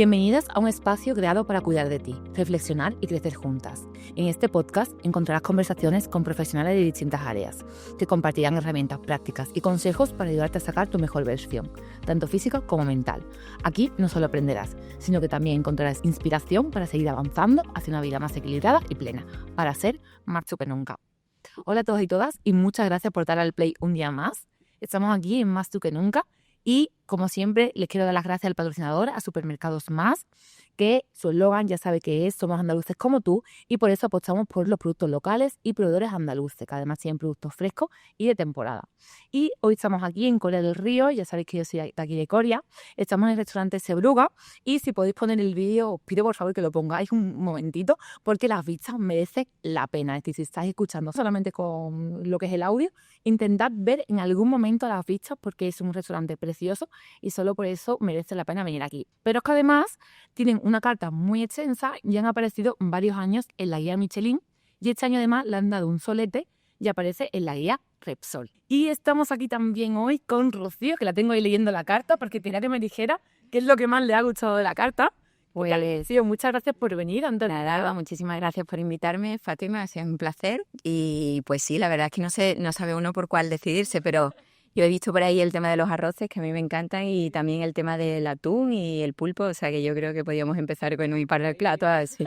Bienvenidas a un espacio creado para cuidar de ti, reflexionar y crecer juntas. En este podcast encontrarás conversaciones con profesionales de distintas áreas, que compartirán herramientas prácticas y consejos para ayudarte a sacar tu mejor versión, tanto física como mental. Aquí no solo aprenderás, sino que también encontrarás inspiración para seguir avanzando hacia una vida más equilibrada y plena, para ser más tú que nunca. Hola a todos y todas y muchas gracias por dar al play un día más. Estamos aquí en Más tú que nunca. Y, como siempre, les quiero dar las gracias al patrocinador, a Supermercados Más, que su eslogan ya sabe que es "Somos andaluces como tú", y por eso apostamos por los productos locales y proveedores andaluces, que además tienen productos frescos y de temporada. Y hoy estamos aquí en Coria del Río, ya sabéis que yo soy de aquí de Coria, estamos en el restaurante Sebruga, y si podéis poner el vídeo, os pido por favor que lo pongáis un momentito, porque las vistas merecen la pena. Es decir, si estáis escuchando solamente con lo que es el audio, intentad ver en algún momento las vistas, porque es un restaurante precioso y solo por eso merece la pena venir aquí. Pero es que además tienen una carta muy extensa y han aparecido varios años en la guía Michelin, y este año además le han dado un solete y aparece en la guía Repsol. Y estamos aquí también hoy con Rocío, que la tengo ahí leyendo la carta, porque tenía que me dijera qué es lo que más le ha gustado de la carta. Pues, Rocío, muchas gracias por venir. Nada, muchísimas gracias por invitarme, Fátima, ha sido un placer. Y pues sí, la verdad es que no sabe uno por cuál decidirse, pero yo he visto por ahí el tema de los arroces, que a mí me encantan, y también el tema del atún y el pulpo, o sea que yo creo que podríamos empezar con un par de platos así.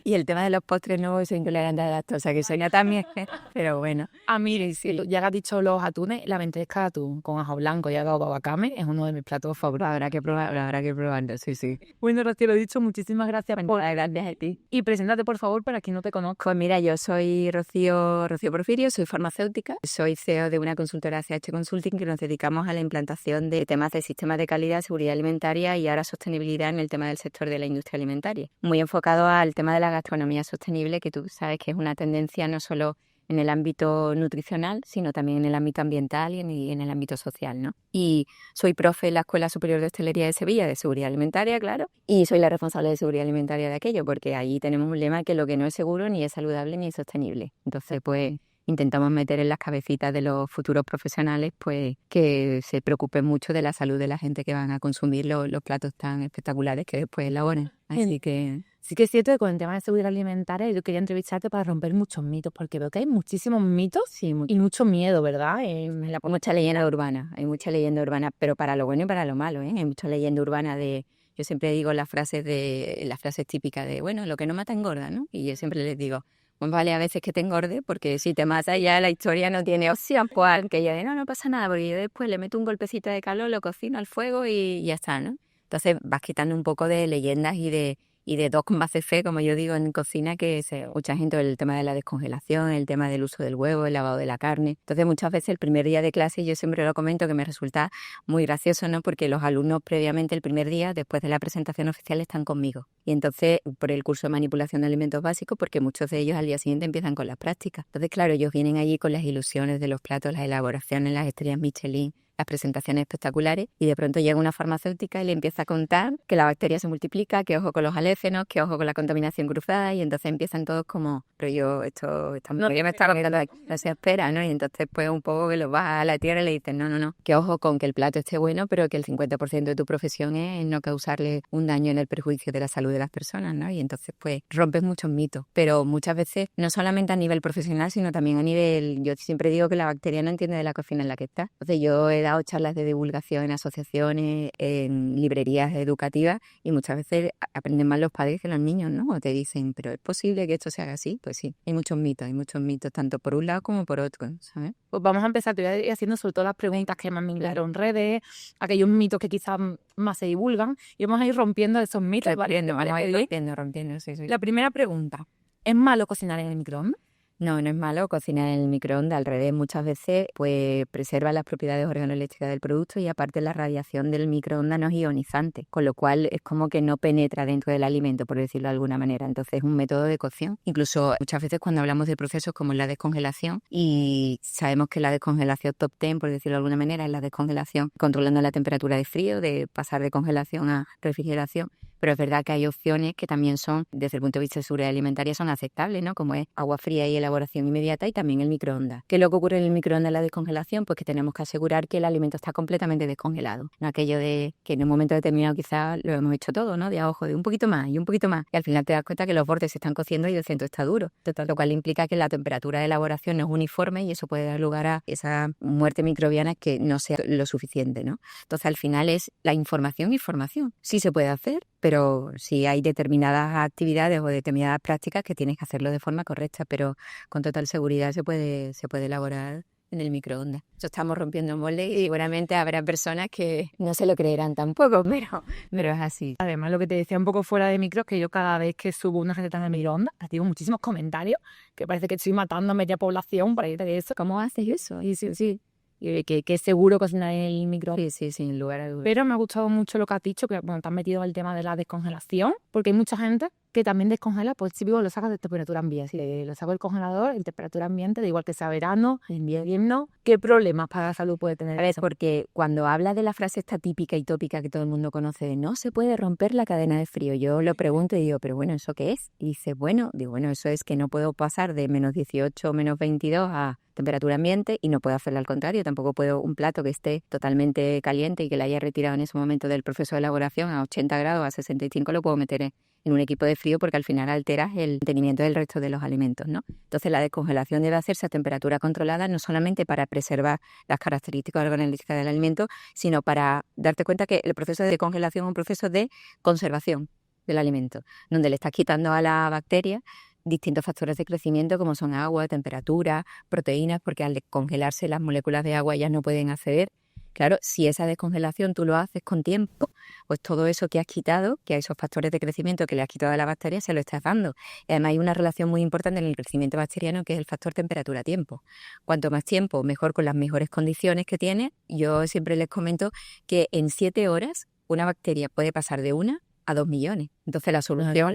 Y el tema de los postres no soy intolerante a la lactosa, que soy también, pero bueno. Mire, sí, ya que has dicho los atunes, la ventresca de atún con ajo blanco y agua wakame es uno de mis platos favoritos. Habrá que probarlo, sí. Bueno, Rocío, lo he dicho, muchísimas gracias. Gracias a ti. Y preséntate, por favor, para quien no te conozca. Pues mira, yo soy Rocío Porfirio, soy farmacéutica, soy CEO de una consultora CH Consulting, que nos dedicamos a la implantación de temas de sistemas de calidad, seguridad alimentaria y ahora sostenibilidad en el tema del sector de la industria alimentaria. Muy enfocado al tema de la gastronomía sostenible, que tú sabes que es una tendencia no solo en el ámbito nutricional, sino también en el ámbito ambiental y en el ámbito social, ¿no? Y soy profe en la Escuela Superior de Hostelería de Sevilla, de seguridad alimentaria, claro, y soy la responsable de seguridad alimentaria de aquello, porque ahí tenemos un lema que lo que no es seguro ni es saludable ni es sostenible. Entonces, pues, intentamos meter en las cabecitas de los futuros profesionales, pues, que se preocupen mucho de la salud de la gente que van a consumir los platos tan espectaculares que después elaboren. Así que sí que es cierto que con el tema de seguridad alimentaria yo quería entrevistarte para romper muchos mitos, porque veo que hay muchísimos mitos y mucho miedo, ¿verdad? Hay mucha leyenda urbana, pero para lo bueno y para lo malo, ¿eh? Hay mucha leyenda urbana yo siempre digo las frases típicas de, bueno, lo que no mata engorda, ¿no? Y yo siempre les digo, pues vale a veces que te engorde, porque si te mata ya la historia no tiene opción, pues que yo no pasa nada, porque yo después le meto un golpecito de calor, lo cocino al fuego y ya está, ¿no? Entonces vas quitando un poco de leyendas y de dogmas de fe, como yo digo en cocina, que mucha gente, el tema de la descongelación, el tema del uso del huevo, el lavado de la carne. Entonces muchas veces el primer día de clase, yo siempre lo comento, que me resulta muy gracioso, ¿no? Porque los alumnos previamente el primer día, después de la presentación oficial, están conmigo. Y entonces, por el curso de manipulación de alimentos básicos, porque muchos de ellos al día siguiente empiezan con las prácticas. Entonces, claro, ellos vienen allí con las ilusiones de los platos, las elaboraciones, las estrellas Michelin, las presentaciones espectaculares, y de pronto llega una farmacéutica y le empieza a contar que la bacteria se multiplica, que ojo con los alécenos, que ojo con la contaminación cruzada, y entonces empiezan todos como, pero yo, ya me está contando aquí, no se espera, ¿no? Y entonces pues un poco que los vas a la tierra y le dices, no, que ojo con que el plato esté bueno, pero que el 50% de tu profesión es no causarle un daño en el perjuicio de la salud de las personas, ¿no? Y entonces pues rompes muchos mitos, pero muchas veces no solamente a nivel profesional, sino también a nivel, yo siempre digo que la bacteria no entiende de la cocina en la que está. Entonces yo he dado charlas de divulgación en asociaciones, en librerías educativas, y muchas veces aprenden más los padres que los niños, ¿no? O te dicen, pero ¿es posible que esto se haga así? Pues sí, hay muchos mitos, tanto por un lado como por otro, ¿sabes? Pues vamos a empezar, te voy a ir haciendo sobre todo las preguntas que más me enviaron en redes, aquellos mitos que quizás más se divulgan, y vamos a ir rompiendo esos mitos. Rompiendo, sí. La primera pregunta, ¿es malo cocinar en el microondas? No es malo cocinar en el microondas, al revés, muchas veces pues preserva las propiedades organoeléctricas del producto, y aparte la radiación del microondas no es ionizante, con lo cual es como que no penetra dentro del alimento, por decirlo de alguna manera. Entonces es un método de cocción. Incluso muchas veces cuando hablamos de procesos como la descongelación, y sabemos que la descongelación top 10, por decirlo de alguna manera, es la descongelación controlando la temperatura de frío, de pasar de congelación a refrigeración, Pero es verdad que hay opciones que también son, desde el punto de vista de seguridad alimentaria, son aceptables, ¿no? Como es agua fría y elaboración inmediata, y también el microondas. ¿Qué es lo que ocurre en el microondas en la descongelación? Pues que tenemos que asegurar que el alimento está completamente descongelado. No aquello de que en un momento determinado quizás lo hemos hecho todo, ¿no? De a ojo, de un poquito más y un poquito más. Y al final te das cuenta que los bordes se están cociendo y el centro está duro. Total, lo cual implica que la temperatura de elaboración no es uniforme y eso puede dar lugar a esa muerte microbiana que no sea lo suficiente, ¿no? Entonces, al final es la información. Sí se puede hacer, pero sí hay determinadas actividades o determinadas prácticas que tienes que hacerlo de forma correcta, pero con total seguridad se puede elaborar en el microondas. Eso estamos rompiendo moldes y seguramente habrá personas que no se lo creerán tampoco, pero es así. Además, lo que te decía un poco fuera de micro es que yo cada vez que subo una receta en el microondas, recibo muchísimos comentarios que parece que estoy matando a media población para ir de eso. ¿Cómo haces eso? Y sí. Y que es seguro cocinar en el microondas. Sí, sin lugar a dudas. Pero me ha gustado mucho lo que has dicho, que bueno, te has metido el tema de la descongelación, porque hay mucha gente que también descongela, pues si vivo lo sacas de temperatura ambiente. Si lo saco del congelador en temperatura ambiente, da igual que sea verano, invierno, ¿qué problemas para la salud puede tener? A ver, porque cuando habla de la frase esta típica y tópica que todo el mundo conoce de no se puede romper la cadena de frío, yo lo pregunto y digo, pero bueno, ¿eso qué es? Y dice, bueno, eso es que no puedo pasar de menos 18 o menos 22 a temperatura ambiente y no puedo hacerlo al contrario, tampoco puedo un plato que esté totalmente caliente y que le haya retirado en ese momento del proceso de elaboración a 80 grados, a 65, lo puedo meter en un equipo de frío porque al final alteras el mantenimiento del resto de los alimentos, ¿no? Entonces la descongelación debe hacerse a temperatura controlada no solamente para preservar las características organolépticas del alimento, sino para darte cuenta que el proceso de congelación es un proceso de conservación del alimento, donde le estás quitando a la bacteria distintos factores de crecimiento como son agua, temperatura, proteínas, porque al congelarse las moléculas de agua ya no pueden acceder. Claro, si esa descongelación tú lo haces con tiempo, pues todo eso que has quitado, que a esos factores de crecimiento que le has quitado a la bacteria, se lo estás dando. Y además hay una relación muy importante en el crecimiento bacteriano que es el factor temperatura-tiempo. Cuanto más tiempo, mejor con las mejores condiciones que tiene. Yo siempre les comento que en 7 horas una bacteria puede pasar de 1 a 2 millones. Entonces la solución,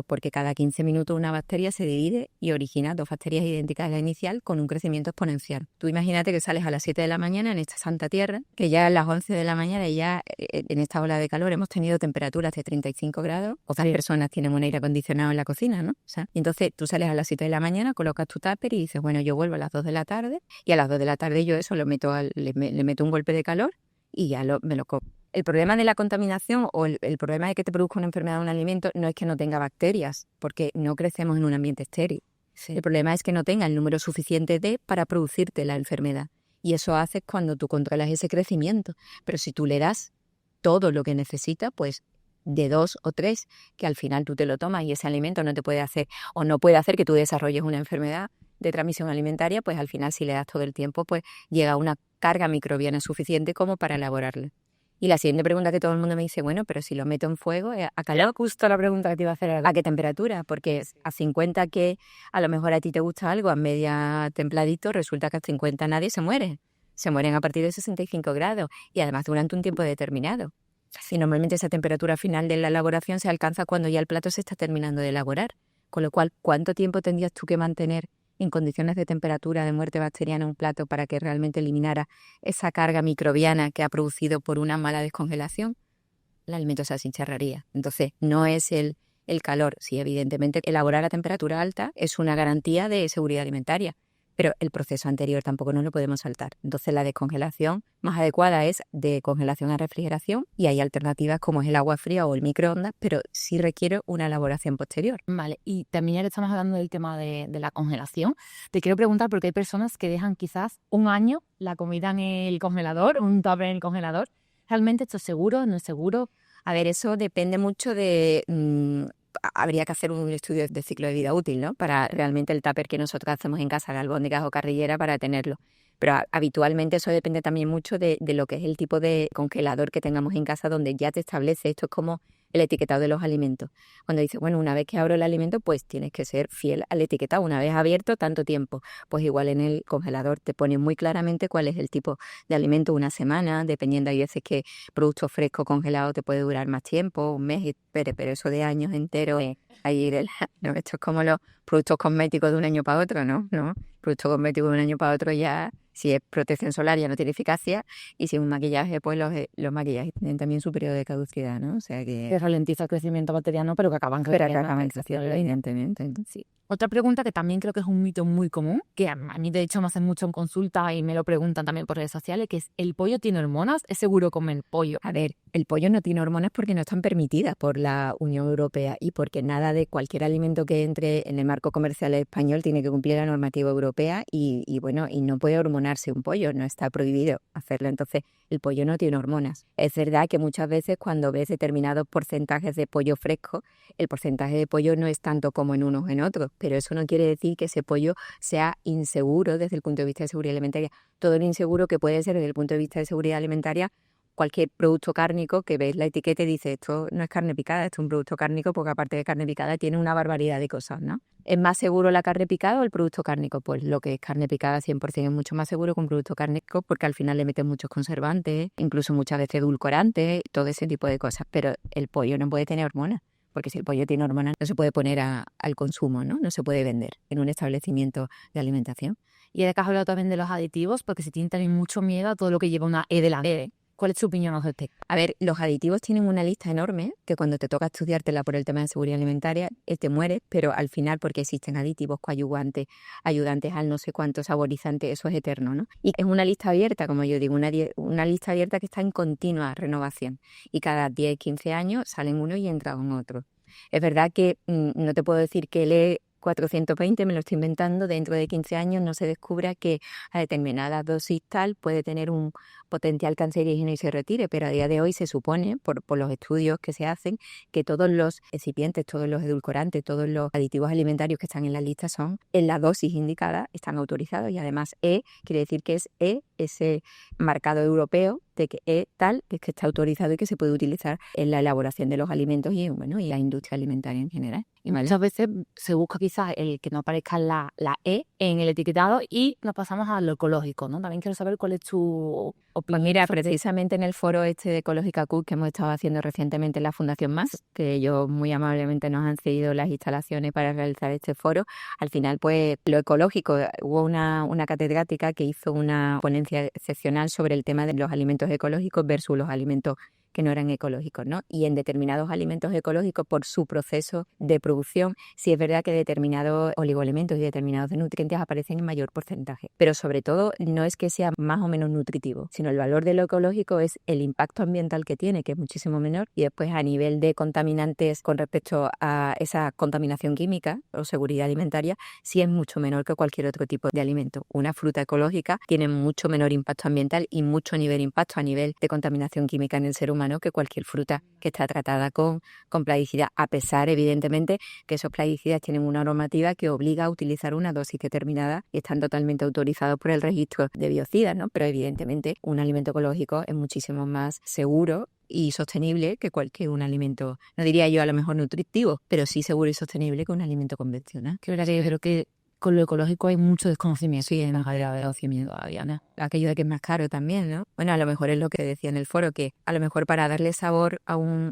porque cada 15 minutos una bacteria se divide y origina 2 bacterias idénticas a la inicial con un crecimiento exponencial. Tú imagínate que sales a las 7 de la mañana en esta santa tierra, que ya a las 11 de la mañana y ya en esta ola de calor hemos tenido temperaturas de 35 grados. Otras personas tienen un aire acondicionado en la cocina, ¿no? Y entonces tú sales a las 7 de la mañana, colocas tu tupper y dices, bueno, yo vuelvo a las 2 de la tarde y a las 2 de la tarde yo eso le meto un golpe de calor y ya me lo como. El problema de la contaminación o el problema de que te produzca una enfermedad de un alimento no es que no tenga bacterias, porque no crecemos en un ambiente estéril. Sí. El problema es que no tenga el número suficiente para producirte la enfermedad. Y eso haces cuando tú controlas ese crecimiento. Pero si tú le das todo lo que necesita, pues de 2 o 3, que al final tú te lo tomas y ese alimento no te puede hacer o no puede hacer que tú desarrolles una enfermedad de transmisión alimentaria, pues al final si le das todo el tiempo, pues llega a una carga microbiana suficiente como para elaborarla. Y la siguiente pregunta que todo el mundo me dice, bueno, pero si lo meto en fuego, ¿a calor? Justo la pregunta que te iba a hacer. ¿A qué temperatura? Porque a 50 que a lo mejor a ti te gusta algo a media templadito, resulta que a 50 nadie se muere. Se mueren a partir de 65 grados y además durante un tiempo determinado. Y normalmente esa temperatura final de la elaboración se alcanza cuando ya el plato se está terminando de elaborar. Con lo cual, ¿cuánto tiempo tendrías tú que mantener en condiciones de temperatura de muerte bacteriana un plato para que realmente eliminara esa carga microbiana que ha producido por una mala descongelación? El alimento se achincharraría. Entonces, no es el calor. Sí, evidentemente, elaborar a temperatura alta es una garantía de seguridad alimentaria, pero el proceso anterior tampoco nos lo podemos saltar. Entonces, la descongelación más adecuada es de congelación a refrigeración y hay alternativas como es el agua fría o el microondas, pero sí requiere una elaboración posterior. Vale, y también ya que estamos hablando del tema de la congelación, te quiero preguntar porque hay personas que dejan quizás un año la comida en el congelador, un tupper en el congelador. ¿Realmente esto es seguro? ¿No es seguro? A ver, eso depende mucho de... habría que hacer un estudio de ciclo de vida útil, ¿no? Para realmente el tupper que nosotros hacemos en casa, la albóndigas o carrillera, para tenerlo. Pero habitualmente eso depende también mucho de lo que es el tipo de congelador que tengamos en casa, donde ya te establece, esto es como el etiquetado de los alimentos. Cuando dices, bueno, una vez que abro el alimento, pues tienes que ser fiel al etiquetado. Una vez abierto, tanto tiempo. Pues igual en el congelador te pone muy claramente cuál es el tipo de alimento, una semana, dependiendo, hay veces que producto fresco congelado te puede durar más tiempo, un mes, pero eso de años enteros, no, esto es como los productos cosméticos de un año para otro, ¿no? Productos cosméticos de un año para otro ya, Si es protección solar ya no tiene eficacia, y si es un maquillaje, pues los maquillajes tienen también su periodo de caducidad, ¿no? O sea Que que... ralentiza el crecimiento bacteriano, pero que acaban Pero creciendo. acaban creciendo, evidentemente. Sí. Otra pregunta que también creo que es un mito muy común, que a mí de hecho me hacen mucho en consulta y me lo preguntan también por redes sociales, que es: ¿el pollo tiene hormonas? ¿Es seguro comer pollo? A ver, el pollo no tiene hormonas porque no están permitidas por la Unión Europea y porque nada de cualquier alimento que entre en el marco comercial español tiene que cumplir la normativa europea y bueno, y no puede hormonarse un pollo, no está prohibido hacerlo. Entonces, el pollo no tiene hormonas. Es verdad que muchas veces cuando ves determinados porcentajes de pollo fresco, el porcentaje de pollo no es tanto como en unos o en otros, pero eso no quiere decir que ese pollo sea inseguro desde el punto de vista de seguridad alimentaria. Todo lo inseguro que puede ser desde el punto de vista de seguridad alimentaria, cualquier producto cárnico que ves la etiqueta y dice esto no es carne picada, esto es un producto cárnico, porque aparte de carne picada tiene una barbaridad de cosas, ¿no? ¿Es más seguro la carne picada o el producto cárnico? Pues lo que es carne picada 100% es mucho más seguro que un producto cárnico, porque al final le meten muchos conservantes, incluso muchas veces edulcorantes, todo ese tipo de cosas. Pero el pollo no puede tener hormonas, porque si el pollo tiene hormonas no se puede poner al consumo, ¿no? No se puede vender en un establecimiento de alimentación. Y de que has hablado también de los aditivos, porque se tiene también mucho miedo a todo lo que lleva una E delante. ¿Cuál es tu opinión al respecto? A ver, los aditivos tienen una lista enorme que cuando te toca estudiártela por el tema de seguridad alimentaria, te mueres, pero al final, porque existen aditivos, coadyuvantes, ayudantes al no sé cuánto, saborizantes, eso es eterno, ¿no? Y es una lista abierta, como yo digo, una lista abierta que está en continua renovación. Y cada 10, 15 años salen uno y entran otro. Es verdad que no te puedo decir que el E420, me lo estoy inventando, dentro de 15 años no se descubra que a determinadas dosis tal puede tener un potencial cancerígeno y se retire, pero a día de hoy se supone, por los estudios que se hacen, que todos los excipientes, todos los edulcorantes, todos los aditivos alimentarios que están en la lista son en la dosis indicada, están autorizados, y además E quiere decir que es E, ese marcado europeo de que E tal, que es que está autorizado y que se puede utilizar en la elaboración de los alimentos y, bueno, y la industria alimentaria en general. Y muchas veces se busca quizás el que no aparezca la E en el etiquetado y nos pasamos a lo ecológico, ¿no? También quiero saber cuál es tu opinión. Pues mira, precisamente en el foro de Ecológica Cook que hemos estado haciendo recientemente en la Fundación Más, que ellos muy amablemente nos han cedido las instalaciones para realizar este foro, al final pues lo ecológico, hubo una catedrática que hizo una ponencia excepcional sobre el tema de los alimentos ecológicos versus los alimentos que no eran ecológicos, ¿no? Y en determinados alimentos ecológicos, por su proceso de producción, sí es verdad que determinados oligoelementos y determinados nutrientes aparecen en mayor porcentaje. Pero sobre todo no es que sea más o menos nutritivo, sino el valor de lo ecológico es el impacto ambiental que tiene, que es muchísimo menor, y después a nivel de contaminantes con respecto a esa contaminación química o seguridad alimentaria, sí es mucho menor que cualquier otro tipo de alimento. Una fruta ecológica tiene mucho menor impacto ambiental y mucho nivel impacto a nivel de contaminación química en el ser humano que cualquier fruta que está tratada con plaguicidas, a pesar, evidentemente, que esos plaguicidas tienen una normativa que obliga a utilizar una dosis determinada y están totalmente autorizados por el registro de biocidas, ¿no? Pero evidentemente un alimento ecológico es muchísimo más seguro y sostenible que cualquier un alimento, no diría yo a lo mejor nutritivo, pero sí seguro y sostenible que un alimento convencional. Que verdad que yo creo que con lo ecológico hay mucho desconocimiento. Sí, en la de conocimiento todavía, ¿no? Aquello de que es más caro también, ¿no? Bueno, a lo mejor es lo que decía en el foro, que a lo mejor para darle sabor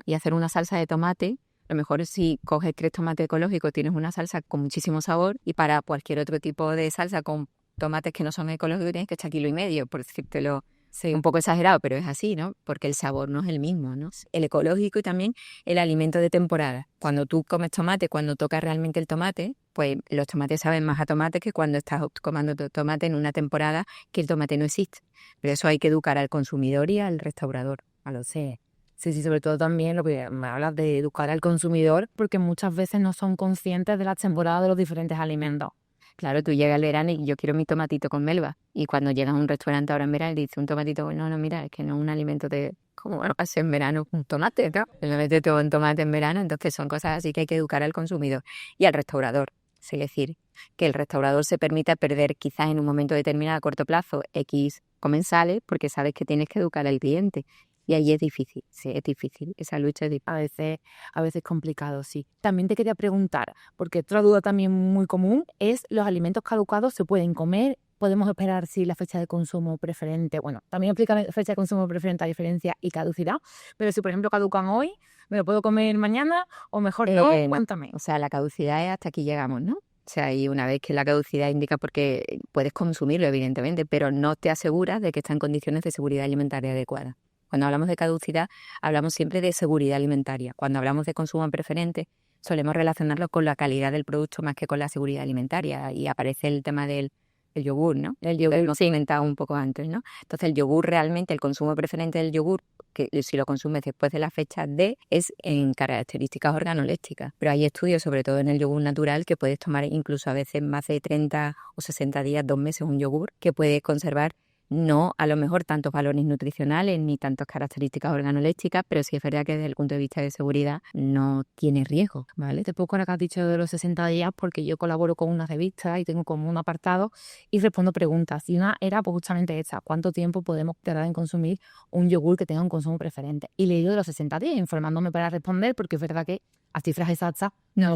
y hacer una salsa de tomate, a lo mejor si coges 3 tomates ecológicos tienes una salsa con muchísimo sabor, y para cualquier otro tipo de salsa con tomates que no son ecológicos tienes que echar 1,5 kg, por decírtelo. Sí, un poco exagerado, pero es así, ¿no? Porque el sabor no es el mismo, ¿no? El ecológico y también el alimento de temporada. Cuando tú comes tomate, cuando tocas realmente el tomate, pues los tomates saben más a tomate que cuando estás comiendo tomate en una temporada que el tomate no existe. Pero eso hay que educar al consumidor y al restaurador. Lo sé. Sí, sobre todo también lo que me hablas de educar al consumidor, porque muchas veces no son conscientes de las temporadas de los diferentes alimentos. Claro, tú llegas al verano y yo quiero mi tomatito con melva. Y cuando llegas a un restaurante ahora en verano y dices un tomatito, no, mira, es que no es un alimento de... ¿Cómo va a ser en verano un tomate, no? Le metes todo un tomate en verano, entonces son cosas así que hay que educar al consumidor y al restaurador. Es decir, que el restaurador se permita perder quizás en un momento determinado a corto plazo X comensales porque sabes que tienes que educar al cliente. Y ahí es difícil, sí, es difícil, esa lucha es difícil. A veces complicado, sí. También te quería preguntar, porque otra duda también muy común es: ¿los alimentos caducados se pueden comer? ¿Podemos esperar si la fecha de consumo preferente? Bueno, también explica fecha de consumo preferente a diferencia y caducidad, pero si por ejemplo caducan hoy, ¿me lo puedo comer mañana o mejor no? Cuéntame. O sea, la caducidad es hasta aquí llegamos, ¿no? O sea, y una vez que la caducidad indica, porque puedes consumirlo, evidentemente, pero no te aseguras de que está en condiciones de seguridad alimentaria adecuadas. Cuando hablamos de caducidad, hablamos siempre de seguridad alimentaria. Cuando hablamos de consumo preferente, solemos relacionarlo con la calidad del producto más que con la seguridad alimentaria. Y aparece el tema del yogur, ¿no? El yogur lo he inventado un poco antes, ¿no? Entonces, el yogur realmente, el consumo preferente del yogur, que si lo consumes después de la fecha D, es en características organolépticas. Pero hay estudios, sobre todo en el yogur natural, que puedes tomar incluso a veces más de 30 o 60 días, 2 meses, un yogur, que puede conservar no a lo mejor tantos valores nutricionales ni tantas características organolépticas, pero sí es verdad que desde el punto de vista de seguridad no tiene riesgo, ¿vale? Te pongo ahora que has dicho de los 60 días porque yo colaboro con una revista y tengo como un apartado y respondo preguntas. Y una era pues justamente esta: ¿cuánto tiempo podemos tardar en consumir un yogur que tenga un consumo preferente? Y le digo de los 60 días, informándome para responder, porque es verdad que a cifras exactas no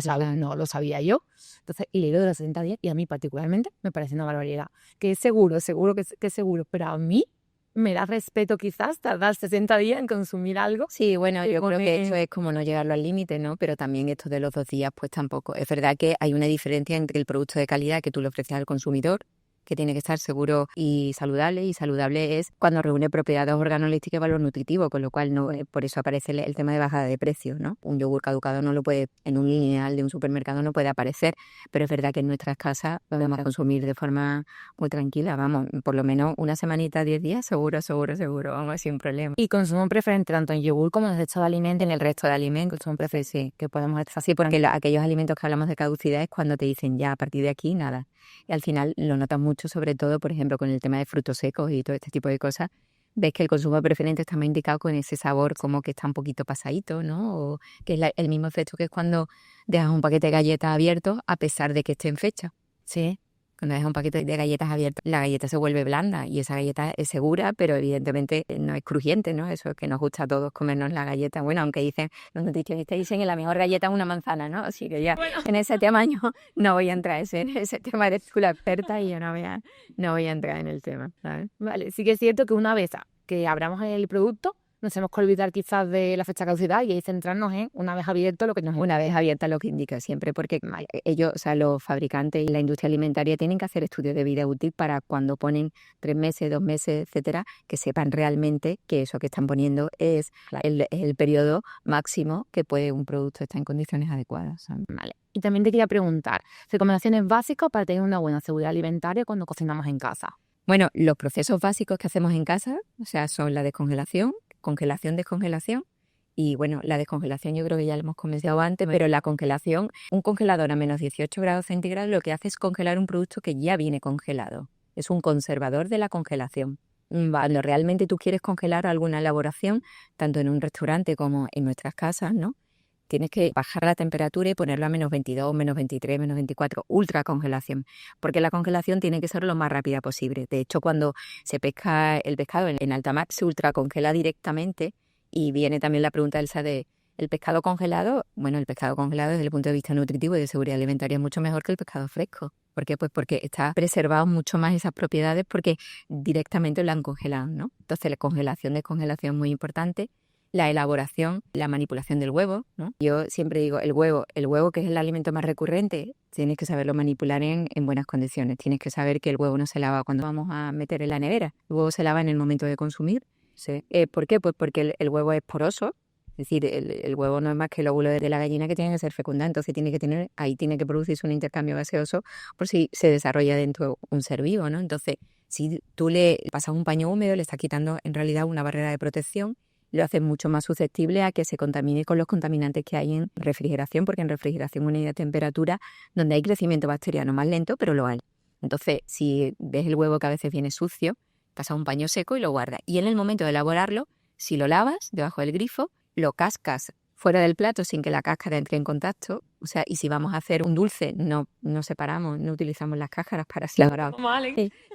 lo sabía yo. Entonces, y le digo de los 60 días y a mí particularmente me parece una barbaridad. Que es seguro que es seguro, pero a mí me da respeto quizás tardar 60 días en consumir algo. Sí, bueno, yo creo que eso es como no llevarlo al límite, ¿no? Pero también esto de los 2 días, pues tampoco. Es verdad que hay una diferencia entre el producto de calidad que tú le ofreces al consumidor, que tiene que estar seguro y saludable es cuando reúne propiedades organolépticas y valor nutritivo, con lo cual no, por eso aparece el tema de bajada de precios, ¿no? Un yogur caducado no lo puede, en un lineal de un supermercado no puede aparecer, pero es verdad que en nuestras casas lo podemos consumir de forma muy tranquila, vamos, por lo menos una semanita, 10 días, seguro, vamos, sin problema. Y consumo preferente tanto en yogur como en el resto de alimentos. En el resto de alimentos, consumo preferente, sí, que podemos estar así, porque aquellos alimentos que hablamos de caducidad es cuando te dicen ya, a partir de aquí, nada. Y al final lo notas mucho, sobre todo, por ejemplo, con el tema de frutos secos y todo este tipo de cosas. Ves que el consumo preferente está más indicado con ese sabor como que está un poquito pasadito, ¿no? O que es el mismo efecto que es cuando dejas un paquete de galletas abierto a pesar de que esté en fecha. Sí. Cuando dejas un paquete de galletas abiertas, la galleta se vuelve blanda y esa galleta es segura, pero evidentemente no es crujiente, ¿no? Eso es que nos gusta a todos comernos la galleta. Bueno, aunque dicen, los nutricionistas dicen que la mejor galleta es una manzana, ¿no? Así que ya en ese tema yo no voy a entrar, en ese tema eres tú la experta y yo no voy a entrar en el tema, ¿sabes? Vale, sí que es cierto que una vez que abramos el producto, nos tenemos que olvidar quizás de la fecha de caducidad y ahí centrarnos en una vez abierto lo que nos Una vez abierta lo que indica siempre, porque ellos, o sea, los fabricantes y la industria alimentaria tienen que hacer estudios de vida útil para cuando ponen 3 meses, 2 meses, etcétera, que sepan realmente que eso que están poniendo es el periodo máximo que puede un producto estar en condiciones adecuadas, ¿sabes? Vale. Y también te quería preguntar, recomendaciones básicas para tener una buena seguridad alimentaria cuando cocinamos en casa. Bueno, los procesos básicos que hacemos en casa, o sea, son la descongelación, descongelación. Y bueno, la descongelación yo creo que ya lo hemos comentado antes, pero la congelación, un congelador a menos 18 grados centígrados lo que hace es congelar un producto que ya viene congelado. Es un conservador de la congelación. Cuando realmente tú quieres congelar alguna elaboración, tanto en un restaurante como en nuestras casas, ¿no? Tienes que bajar la temperatura y ponerlo a menos 22, menos 23, menos 24, ultra congelación, porque la congelación tiene que ser lo más rápida posible. De hecho, cuando se pesca el pescado en alta mar, se ultra congela directamente y viene también la pregunta, Elsa, de ¿el pescado congelado? Bueno, el pescado congelado desde el punto de vista nutritivo y de seguridad alimentaria es mucho mejor que el pescado fresco. ¿Por qué? Pues porque está preservado mucho más esas propiedades porque directamente lo han congelado, ¿no? Entonces, la congelación, descongelación es muy importante. La elaboración, la manipulación del huevo, ¿no? Yo siempre digo, el huevo que es el alimento más recurrente, tienes que saberlo manipular en buenas condiciones. Tienes que saber que el huevo no se lava cuando vamos a meter en la nevera. El huevo se lava en el momento de consumir. Sí. ¿Por qué? Pues porque el huevo es poroso. Es decir, el huevo no es más que el óvulo de la gallina que tiene que ser fecundado. Entonces ahí tiene que producirse un intercambio gaseoso por si se desarrolla dentro un ser vivo, ¿no? Entonces, si tú le pasas un paño húmedo, le estás quitando en realidad una barrera de protección, lo hace mucho más susceptible a que se contamine con los contaminantes que hay en refrigeración, porque en refrigeración una unidad de temperatura donde hay crecimiento bacteriano más lento, pero lo hay. Entonces, si ves el huevo que a veces viene sucio, pasas un paño seco y lo guardas. Y en el momento de elaborarlo, si lo lavas debajo del grifo, lo cascas fuera del plato sin que la cáscara entre en contacto. O sea, y si vamos a hacer un dulce, no separamos, no utilizamos las cáscaras para elaborar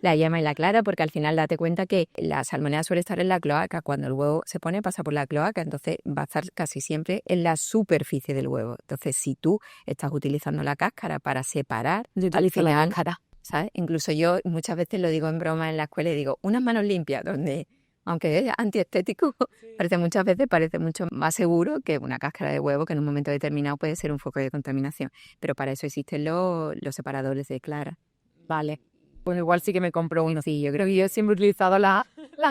la yema y la clara, porque al final date cuenta que la salmonela suele estar en la cloaca. Cuando el huevo se pone, pasa por la cloaca, entonces va a estar casi siempre en la superficie del huevo. Entonces, si tú estás utilizando la cáscara para separar, ¿sabes? Incluso yo muchas veces lo digo en broma en la escuela y digo, unas manos limpias, donde aunque es antiestético, muchas veces parece mucho más seguro que una cáscara de huevo que en un momento determinado puede ser un foco de contaminación. Pero para eso existen los separadores de clara. Vale. Pues igual sí que me compro uno. Sí, yo creo que yo siempre he utilizado la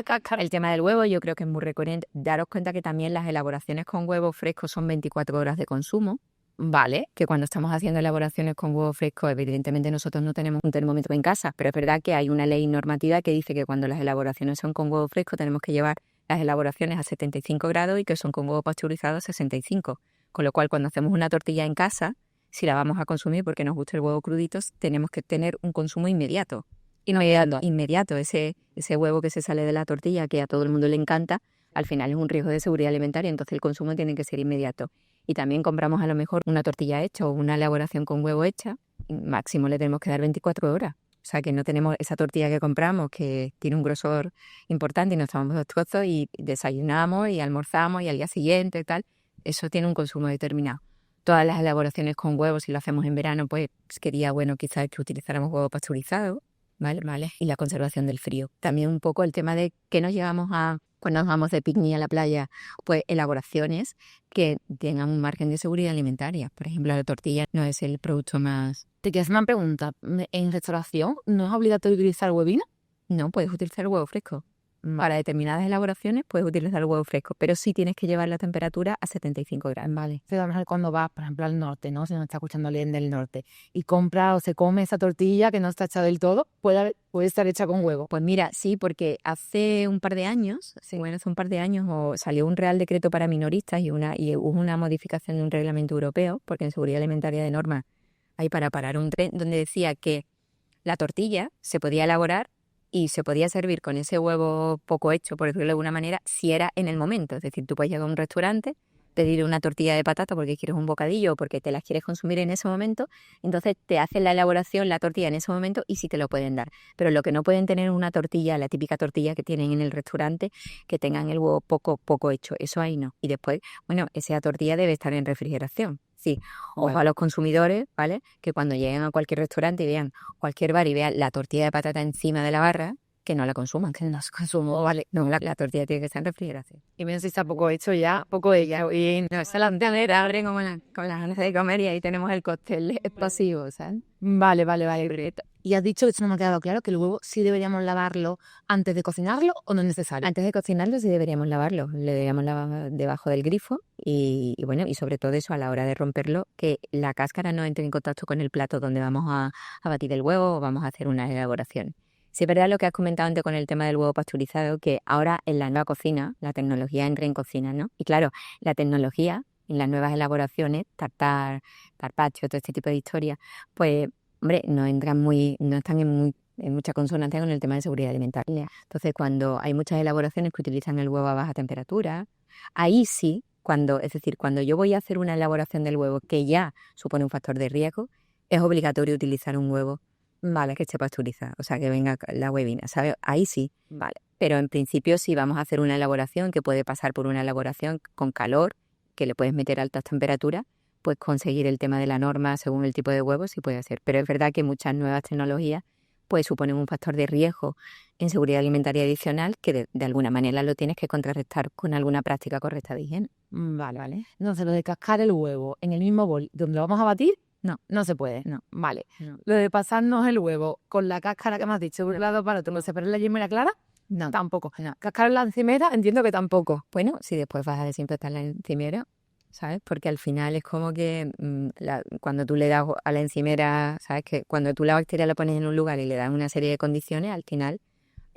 cáscara. El tema del huevo yo creo que es muy recurrente. Daros cuenta que también las elaboraciones con huevo fresco son 24 horas de consumo. Vale, que cuando estamos haciendo elaboraciones con huevo fresco, evidentemente nosotros no tenemos un termómetro en casa, pero es verdad que hay una ley normativa que dice que cuando las elaboraciones son con huevo fresco tenemos que llevar las elaboraciones a 75 grados y que son con huevo pasteurizado a 65. Con lo cual, cuando hacemos una tortilla en casa, si la vamos a consumir porque nos gusta el huevo crudito, tenemos que tener un consumo inmediato. Inmediato. Ese huevo que se sale de la tortilla, que a todo el mundo le encanta, al final es un riesgo de seguridad alimentaria, entonces el consumo tiene que ser inmediato. Y también compramos a lo mejor una tortilla hecha o una elaboración con huevo hecha, máximo le tenemos que dar 24 horas. O sea, que no tenemos esa tortilla que compramos que tiene un grosor importante y nos tomamos 2 trozos y desayunamos y almorzamos y al día siguiente y tal. Eso tiene un consumo determinado. Todas las elaboraciones con huevos, si lo hacemos en verano, pues quería, quizás que utilizáramos huevo pasteurizado, ¿vale? Y la conservación del frío. También un poco el tema de que nos llevamos cuando nos vamos de picnic a la playa, pues elaboraciones que tengan un margen de seguridad alimentaria. Por ejemplo, la tortilla no es el producto más... Te quiero hacer una pregunta. ¿En restauración no es obligatorio utilizar huevina? No, puedes utilizar huevo fresco. Para determinadas elaboraciones puedes utilizar huevo fresco, pero sí tienes que llevar la temperatura a 75 grados. Vale. A lo mejor cuando vas, por ejemplo, al norte, ¿no? Si nos está escuchando alguien del norte, y compra o se come esa tortilla que no está hecha del todo, puede estar hecha con huevo. Pues mira, sí, porque hace un par de años salió un Real Decreto para minoristas y hubo una modificación de un reglamento europeo, porque en seguridad alimentaria de norma hay para parar un tren, donde decía que la tortilla se podía elaborar y se podía servir con ese huevo poco hecho, por decirlo de alguna manera, si era en el momento. Es decir, tú puedes llegar a un restaurante, pedir una tortilla de patata porque quieres un bocadillo o porque te las quieres consumir en ese momento, entonces te hacen la elaboración, la tortilla en ese momento y sí te lo pueden dar. Pero lo que no pueden tener es una tortilla, la típica tortilla que tienen en el restaurante, que tengan el huevo poco hecho. Eso ahí no. Y después, esa tortilla debe estar en refrigeración. Sí, ojo a los consumidores, ¿vale? Que cuando lleguen a cualquier restaurante y vean cualquier bar y vean la tortilla de patata encima de la barra, que no la consuman, que no se consumo, ¿vale? No, la tortilla tiene que estar en refrigeración. Y menos si está poco hecho ya, poco de ella. Y no, esa lantanera abre con las ganas de comer y ahí tenemos el cóctel explosivo, ¿sabes? Vale. Y has dicho, eso no me ha quedado claro, que el huevo sí deberíamos lavarlo antes de cocinarlo o no es necesario. Antes de cocinarlo sí deberíamos lavarlo. Le deberíamos lavar debajo del grifo y sobre todo eso a la hora de romperlo, que la cáscara no entre en contacto con el plato donde vamos a batir el huevo o vamos a hacer una elaboración. Sí, es verdad lo que has comentado antes con el tema del huevo pasteurizado, que ahora en la nueva cocina, la tecnología entra en cocina, ¿no? Y claro, la tecnología en las nuevas elaboraciones, tartar, carpaccio, todo este tipo de historias, pues, hombre, no están en mucha consonancia con el tema de seguridad alimentaria. Entonces, cuando hay muchas elaboraciones que utilizan el huevo a baja temperatura, ahí sí, cuando yo voy a hacer una elaboración del huevo que ya supone un factor de riesgo, es obligatorio utilizar un huevo, ¿vale? Que esté pasteurizado, o sea, que venga la huevina, ¿sabes? Ahí sí, ¿vale? Pero en principio si vamos a hacer una elaboración que puede pasar por una elaboración con calor, que le puedes meter altas temperaturas, pues conseguir el tema de la norma según el tipo de huevo sí puede hacer. Pero es verdad que muchas nuevas tecnologías pues suponen un factor de riesgo en seguridad alimentaria adicional que de alguna manera lo tienes que contrarrestar con alguna práctica correcta de higiene. Vale. Entonces, lo de cascar el huevo en el mismo bol donde lo vamos a batir, no se puede. No. Vale. No. Lo de pasarnos el huevo con la cáscara que me has dicho de un lado para otro, ¿no separar la yema y la clara? No. Tampoco. No. Cascar la encimera, entiendo que tampoco. Bueno, si después vas a desinfectar la encimera, ¿sabes? Porque al final es como que cuando tú le das a la encimera, ¿sabes? Que cuando tú la bacteria la pones en un lugar y le das una serie de condiciones, al final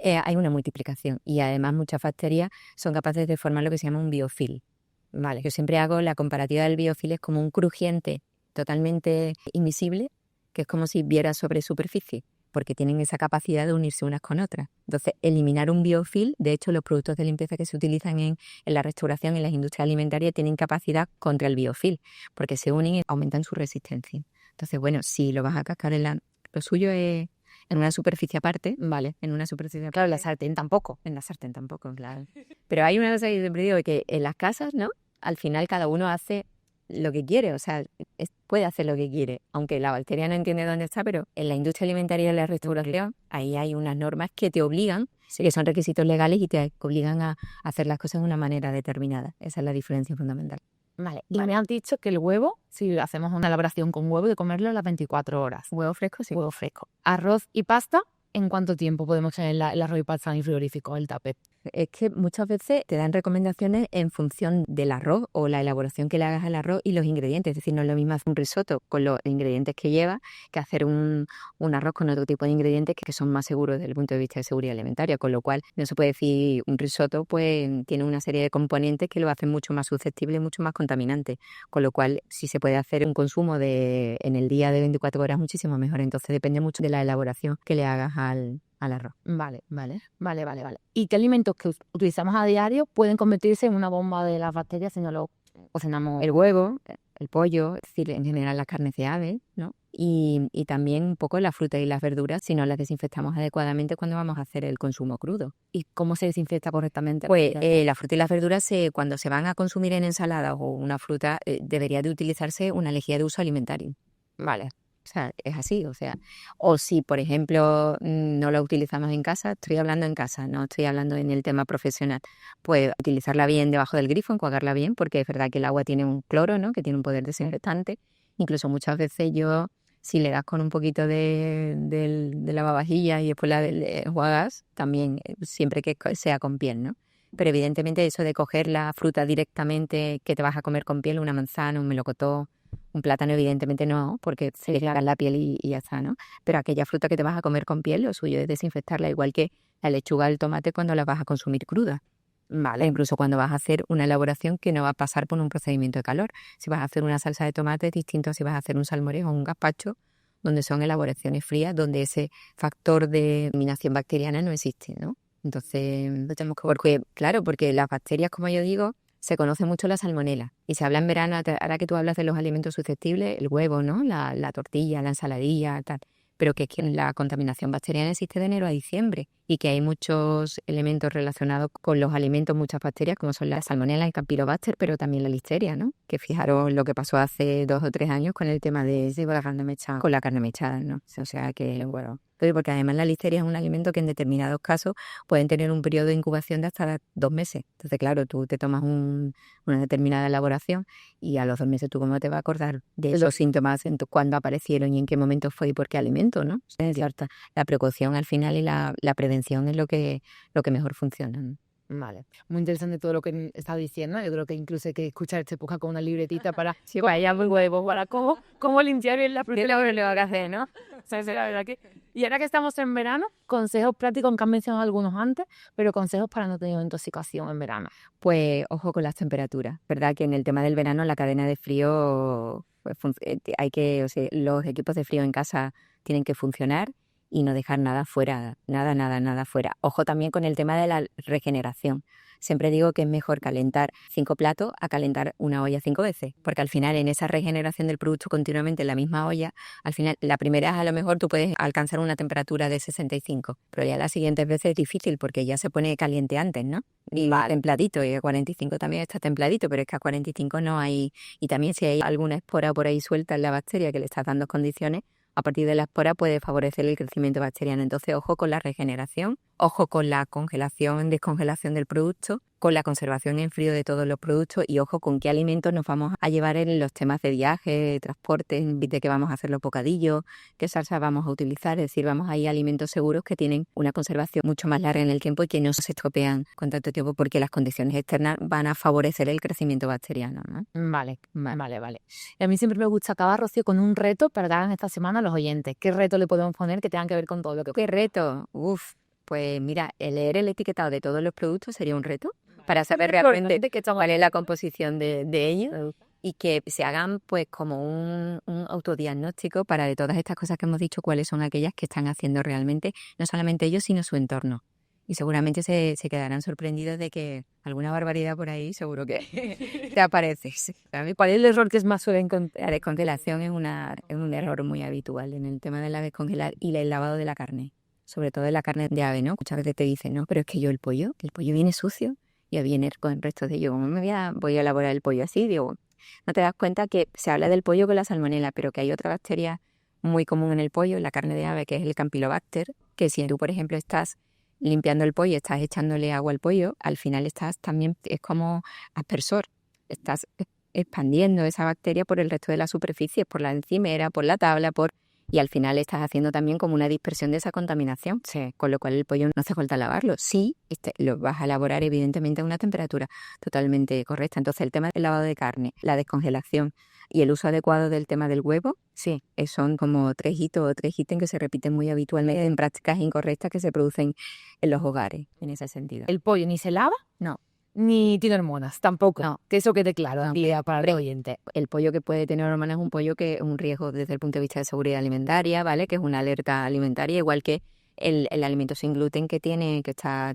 hay una multiplicación. Y además muchas bacterias son capaces de formar lo que se llama un biofil. Vale, yo siempre hago la comparativa del biofil, es como un crujiente totalmente invisible, que es como si viera sobre superficie, porque tienen esa capacidad de unirse unas con otras. Entonces, eliminar un biofil, de hecho, los productos de limpieza que se utilizan en la restauración, en las industrias alimentarias, tienen capacidad contra el biofil, porque se unen y aumentan su resistencia. Entonces, si lo vas a cascar lo suyo es en una superficie aparte, ¿vale? En una superficie aparte. Claro, en la sartén tampoco. En la sartén tampoco, claro. Pero hay una cosa que siempre digo, que en las casas, ¿no? Al final cada uno hace lo que quiere, o sea, puede hacer lo que quiere, aunque la bacteria no entiende dónde está, pero en la industria alimentaria y la restauración, ahí hay unas normas que te obligan Sí, que son requisitos legales y te obligan a hacer las cosas de una manera determinada. Esa es la diferencia fundamental. Vale, y me han dicho que el huevo, si hacemos una elaboración con huevo, de comerlo a las 24 horas. Huevo fresco, sí. Huevo fresco. Arroz y pasta, ¿en cuánto tiempo podemos tener el arroz y pasta en el frigorífico, el tupper? Es que muchas veces te dan recomendaciones en función del arroz o la elaboración que le hagas al arroz y los ingredientes. Es decir, no es lo mismo hacer un risotto con los ingredientes que lleva que hacer un arroz con otro tipo de ingredientes que son más seguros desde el punto de vista de seguridad alimentaria. Con lo cual, no se puede decir un risotto, pues tiene una serie de componentes que lo hacen mucho más susceptible y mucho más contaminante. Con lo cual, si se puede hacer un consumo en el día de 24 horas, muchísimo mejor. Entonces, depende mucho de la elaboración que le hagas al arroz. Vale. ¿Y qué alimentos que utilizamos a diario pueden convertirse en una bomba de las bacterias si no lo cocinamos? El huevo, el pollo, es decir, en general las carnes de ave, ¿no? Y también un poco las frutas y las verduras si no las desinfectamos adecuadamente cuando vamos a hacer el consumo crudo. ¿Y cómo se desinfecta correctamente? Pues la fruta y las verduras, cuando se van a consumir en ensaladas o una fruta, debería de utilizarse una lejía de uso alimentario. Vale. O sea, es así, o si, por ejemplo, no la utilizamos en casa, estoy hablando en casa, no estoy hablando en el tema profesional, pues utilizarla bien debajo del grifo, enjuagarla bien, porque es verdad que el agua tiene un cloro, ¿no? Que tiene un poder desinfectante. Incluso muchas veces si le das con un poquito de lavavajillas y después la enjuagas, también, siempre que sea con piel, ¿no? Pero evidentemente eso de coger la fruta directamente que te vas a comer con piel, una manzana, un melocotón, un plátano evidentemente no, porque se le caga la piel y ya está, ¿no? Pero aquella fruta que te vas a comer con piel, lo suyo es desinfectarla, igual que la lechuga o el tomate cuando la vas a consumir cruda. Vale, incluso cuando vas a hacer una elaboración que no va a pasar por un procedimiento de calor. Si vas a hacer una salsa de tomate es distinto a si vas a hacer un salmorejo o un gazpacho, donde son elaboraciones frías, donde ese factor de eliminación bacteriana no existe, ¿no? Entonces, lo tenemos que... porque las bacterias, como yo digo, se conoce mucho la salmonela. Y se habla en verano, ahora que tú hablas de los alimentos susceptibles, el huevo, ¿no? La tortilla, la ensaladilla, tal. Pero que es que la contaminación bacteriana existe de enero a diciembre y que hay muchos elementos relacionados con los alimentos, muchas bacterias, como son la salmonela, el campylobacter, pero también la listeria, ¿no? Que fijaros lo que pasó hace 2 o 3 años con el tema de con la carne mechada, ¿no? O sea que, bueno... Porque además la listeria es un alimento que en determinados casos pueden tener un periodo de incubación de hasta 2 meses. Entonces, claro, tú te tomas una determinada elaboración y a los 2 meses tú cómo te vas a acordar de esos síntomas, cuándo aparecieron y en qué momento fue y por qué alimento, ¿no? Es cierto, la precaución al final y la prevención es lo que mejor funciona, ¿no? Vale, muy interesante todo lo que está diciendo. Yo creo que incluso hay que escuchar este podcast con una libretita para sí, vaya muy huevo, para cómo limpiar bien la fruta. Lo que le va a hacer, ¿no? O sea, la verdad que... Y ahora que estamos en verano, consejos prácticos, que han mencionado algunos antes, pero consejos para no tener intoxicación en verano. Pues ojo con las temperaturas, ¿verdad? Que en el tema del verano la cadena de frío, pues, los equipos de frío en casa tienen que funcionar y no dejar nada fuera, nada fuera. Ojo también con el tema de la regeneración. Siempre digo que es mejor calentar 5 platos a calentar una olla 5 veces, porque al final en esa regeneración del producto continuamente en la misma olla, al final la primera a lo mejor tú puedes alcanzar una temperatura de 65, pero ya las siguientes veces es difícil porque ya se pone caliente antes, ¿no? Y templadito, y a 45 también está templadito, pero es que a 45 no hay, y también si hay alguna espora por ahí suelta en la bacteria que le estás dando condiciones, a partir de la espora puede favorecer el crecimiento bacteriano. Entonces, ojo con la regeneración, ojo con la congelación, descongelación del producto, con la conservación en frío de todos los productos y ojo con qué alimentos nos vamos a llevar en los temas de viaje, de transporte, de que vamos a hacer los bocadillos, qué salsa vamos a utilizar. Es decir, vamos a ir a alimentos seguros que tienen una conservación mucho más larga en el tiempo y que no se estropean con tanto tiempo porque las condiciones externas van a favorecer el crecimiento bacteriano, ¿no? Vale. A mí siempre me gusta acabar, Rocío, con un reto para dar en esta semana a los oyentes. ¿Qué reto le podemos poner que tengan que ver con todo lo que... ¿Qué reto? Pues mira, leer el etiquetado de todos los productos sería un reto para saber realmente cuál es la composición de ellos y que se hagan pues como un autodiagnóstico para de todas estas cosas que hemos dicho, cuáles son aquellas que están haciendo realmente, no solamente ellos, sino su entorno. Y seguramente se quedarán sorprendidos de que alguna barbaridad por ahí seguro que te aparece. ¿Cuál es el error que es más suele encontrar? La descongelación es un error muy habitual en el tema de la descongelar y el lavado de la carne. Sobre todo de la carne de ave, ¿no? Muchas veces te dicen, no, pero es que el pollo viene sucio y viene con el resto de ello. ¿Cómo voy a elaborar el pollo así? Digo, no te das cuenta que se habla del pollo con la salmonela, pero que hay otra bacteria muy común en el pollo, en la carne de ave, que es el campylobacter, que si tú, por ejemplo, estás limpiando el pollo, estás echándole agua al pollo, al final estás también, es como aspersor, estás expandiendo esa bacteria por el resto de la superficie, por la encimera, por la tabla, y al final estás haciendo también como una dispersión de esa contaminación. Sí. Con lo cual el pollo no hace falta lavarlo. Sí, lo vas a elaborar evidentemente a una temperatura totalmente correcta. Entonces el tema del lavado de carne, la descongelación y el uso adecuado del tema del huevo, sí, son como 3 hitos o 3 ítems que se repiten muy habitualmente en prácticas incorrectas que se producen en los hogares, en ese sentido. ¿El pollo ni se lava? No. Ni tiene hormonas, tampoco. No. Que eso quede claro, No. Para el oyente. El pollo que puede tener hormonas es un pollo que es un riesgo desde el punto de vista de seguridad alimentaria, ¿vale? Que es una alerta alimentaria, igual que el alimento sin gluten que tiene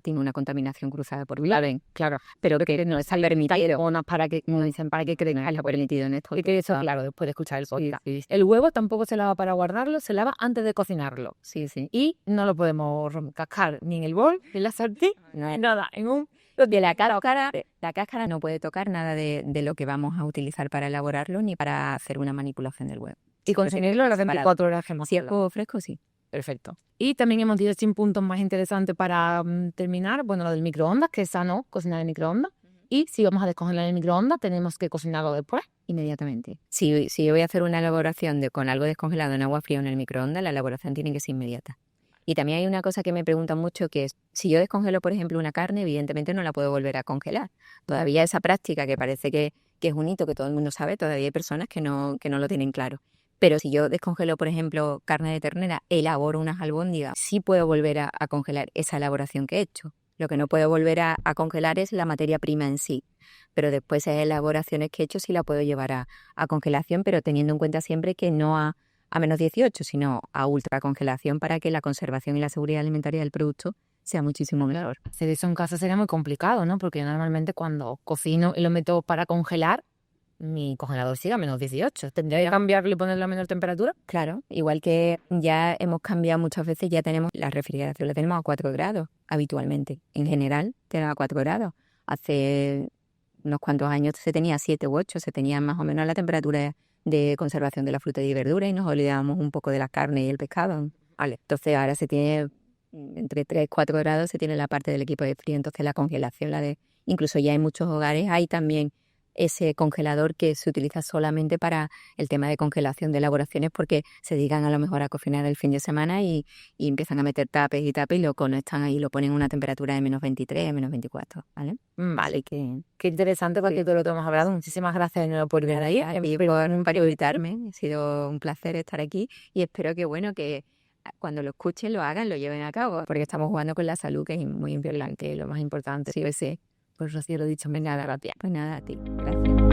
una contaminación cruzada por gluten. Claro. Pero que no es permitido. Hormonas para que, como dicen, para que creen. Es permitido en esto. Y que eso, claro, después de escuchar el podcast. Sí. El huevo tampoco se lava para guardarlo, se lava antes de cocinarlo. Sí. Y no lo podemos cascar ni en el bol, ni en la sartén, nada, en un... De la cáscara no puede tocar nada de lo que vamos a utilizar para elaborarlo ni para hacer una manipulación del huevo. Y consumirlo a las 24 horas que hemos Si es huevo fresco, sí. Perfecto. Y también hemos dicho 100 puntos más interesantes para terminar. Bueno, lo del microondas, que es sano cocinar en microondas. Y si vamos a descongelar en el microondas, tenemos que cocinarlo después. Inmediatamente. Si yo voy a hacer una elaboración con algo descongelado en agua fría o en el microondas, la elaboración tiene que ser inmediata. Y también hay una cosa que me preguntan mucho, que es, si yo descongelo, por ejemplo, una carne, evidentemente no la puedo volver a congelar. Todavía esa práctica que parece que es un hito que todo el mundo sabe, todavía hay personas que no lo tienen claro. Pero si yo descongelo, por ejemplo, carne de ternera, elaboro unas albóndigas, sí puedo volver a congelar esa elaboración que he hecho. Lo que no puedo volver a congelar es la materia prima en sí. Pero después esas elaboraciones que he hecho sí la puedo llevar a congelación, pero teniendo en cuenta siempre que no a menos 18, sino a ultracongelación, para que la conservación y la seguridad alimentaria del producto sea muchísimo mejor. Hacer eso en casa sería muy complicado, ¿no? Porque yo normalmente cuando cocino y lo meto para congelar, mi congelador sigue a menos 18. ¿Tendría que cambiarlo y ponerlo a menor temperatura? Claro, igual que ya hemos cambiado muchas veces, ya tenemos la refrigeración, la tenemos a 4 grados habitualmente. En general, tenemos a 4 grados. Hace unos cuantos años se tenía 7 u 8, se tenía más o menos la temperatura de conservación de la fruta y verdura y nos olvidábamos un poco de la carne y el pescado. Vale. Entonces ahora se tiene entre 3 y 4 grados, se tiene la parte del equipo de frío, entonces la congelación, incluso ya en muchos hogares hay también ese congelador que se utiliza solamente para el tema de congelación de elaboraciones, porque se dedican a lo mejor a cocinar el fin de semana y empiezan a meter tapes y lo conectan ahí, lo ponen a una temperatura de menos 23, menos 24, ¿vale? Vale, qué interesante, porque todo lo que hemos hablado. Muchísimas gracias de nuevo por venir ahí. Por invitarme, ha sido un placer estar aquí y espero que cuando lo escuchen, lo hagan, lo lleven a cabo, porque estamos jugando con la salud, que es muy importante, lo más importante. Sí, pues Rocío, lo dicho, venga, gracias. Pues nada, a ti, gracias.